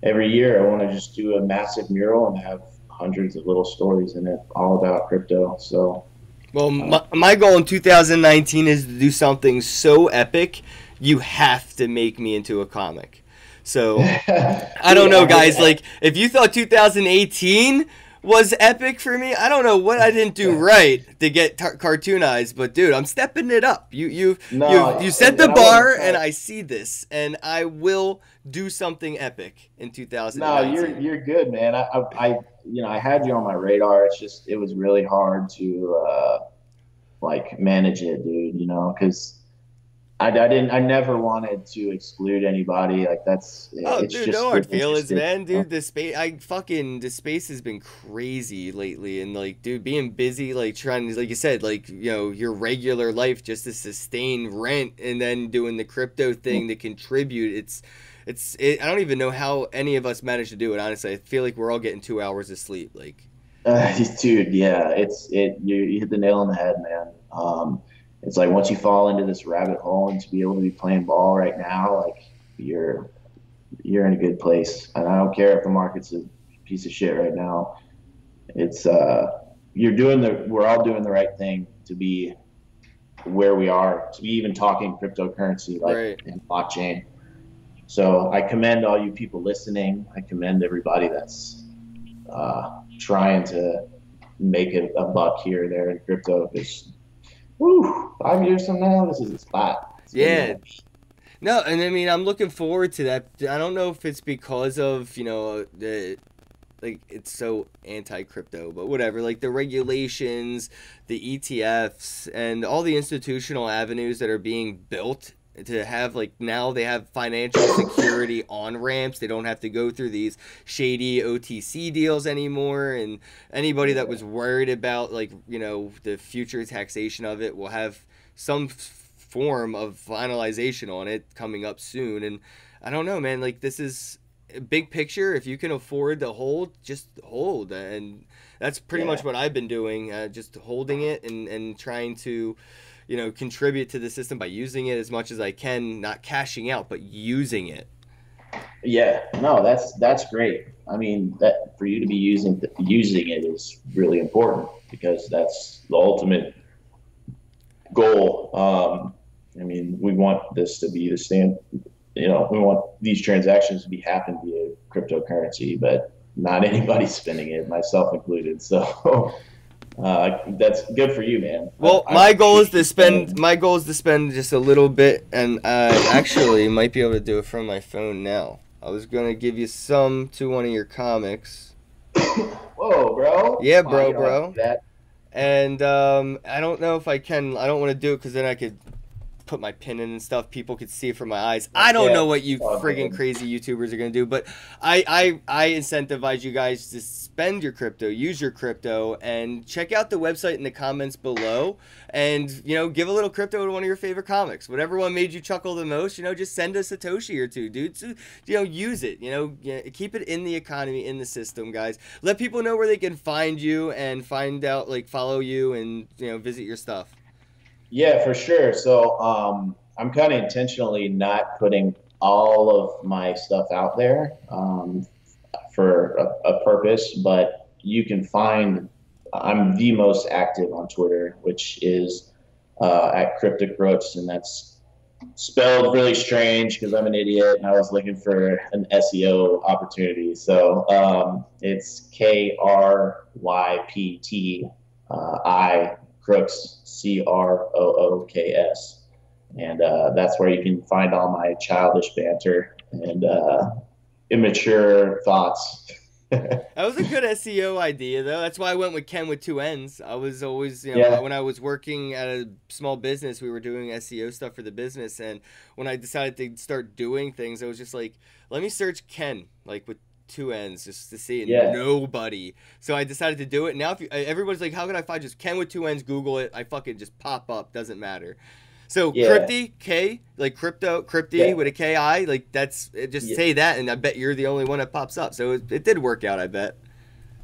every year I want to just do a massive mural and have hundreds of little stories in it, all about crypto. So, Well, my goal in 2019 is to do something so epic, you have to make me into a comic. So, I don't know, guys. Like, if you thought 2018 was epic for me, I don't know what I didn't do right to get cartoonized. But dude, I'm stepping it up. You set the bar, and I see this, and I will do something epic in 2019. No, you're good, man. You know, I had you on my radar. It's just it was really hard to like manage it, dude. You know, because I never wanted to exclude anybody. Like Oh, it's dude, just no hard feelings, man. you know? Dude, the space has been crazy lately, and like, dude, being busy, like trying to, like you said, like, you know, your regular life just to sustain rent, and then doing the crypto thing to contribute. I don't even know how any of us managed to do it. Honestly, I feel like we're all getting 2 hours of sleep. Like, Dude, yeah, you hit the nail on the head, man. It's like once you fall into this rabbit hole and to be able to be playing ball right now, like you're in a good place. And I don't care if the market's a piece of shit right now. It's we're all doing the right thing to be where we are, to be even talking cryptocurrency like right. in blockchain. So I commend all you people listening. I commend everybody that's trying to make a buck here or there in crypto, because 5 years from now, this is a spot. Yeah. No, and I mean, I'm looking forward to that. I don't know if it's because of, you know, like, it's so anti-crypto, but whatever, like the regulations, the ETFs, and all the institutional avenues that are being built to have, like, now they have financial security on ramps. They don't have to go through these shady OTC deals anymore, and anybody that was worried about, like, you know, the future taxation of it will have some form of finalization on it coming up soon. And I don't know, man, like, this is a big picture. If you can afford to hold, just hold, and that's pretty much what I've been doing, just holding it and trying to, you know, contribute to the system by using it as much as I can, not cashing out, but using it. Yeah, no, that's great. I mean, that for you to be using it is really important, because that's the ultimate goal. I mean, we want this to be the stand. You know, we want these transactions to be happening via cryptocurrency, but not anybody spending it, myself included. So that's good for you, man. Well, my goal is to spend just a little bit, and I actually might be able to do it from my phone now. I was gonna give you some to one of your comics. Whoa, bro. Yeah, bro. That. And I don't know if I can. I don't want to do it because then I could put my pin in and stuff. People could see it from my eyes. I don't know what you friggin' crazy YouTubers are gonna do, but I incentivize you guys to spend your crypto, use your crypto, and check out the website in the comments below, and, you know, give a little crypto to one of your favorite comics. Whatever one made you chuckle the most, you know, just send a Satoshi or two, dude. So, you know, use it. You know, keep it in the economy, in the system, guys. Let people know where they can find you and find out, like, follow you and, you know, visit your stuff. Yeah, for sure. So I'm kind of intentionally not putting all of my stuff out there for a purpose, but you can find, I'm the most active on Twitter, which is at CryptoCrooks, and that's spelled really strange because I'm an idiot and I was looking for an SEO opportunity. So it's KRYPT Crooks, CROOKS, and that's where you can find all my childish banter and immature thoughts. That was a good SEO idea, though. That's why I went with Ken with 2 N's. I was always, you know, when I was working at a small business, we were doing SEO stuff for the business, and when I decided to start doing things, I was just like, let me search Ken, like, with 2 N's, just to see, and nobody. So I decided to do it. Now, if everybody's like, how can I find just Ken with 2 N's? Google it. I fucking just pop up. Doesn't matter. So Crypty, K, like Crypty with a KI, like, that's just say that, and I bet you're the only one that pops up. So it did work out, I bet.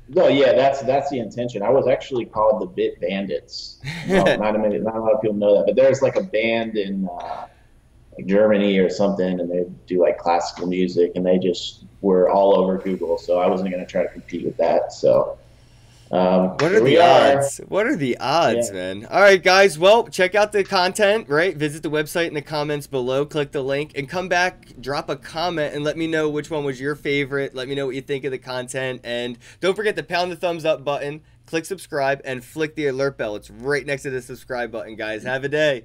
Well, yeah, that's the intention. I was actually called the Bit Bandits. No, not a lot of people know that, but there's like a band in like Germany or something, and they do like classical music, and they just were all over Google. So I wasn't going to try to compete with that. So What are here the we are. odds? What are the odds, Yeah. man? All right, guys. Well, check out the content, right? Visit the website in the comments below. Click the link and come back, drop a comment, and let me know which one was your favorite. Let me know what you think of the content. And don't forget to pound the thumbs up button, click subscribe, and flick the alert bell. It's right next to the subscribe button, guys. Have a day.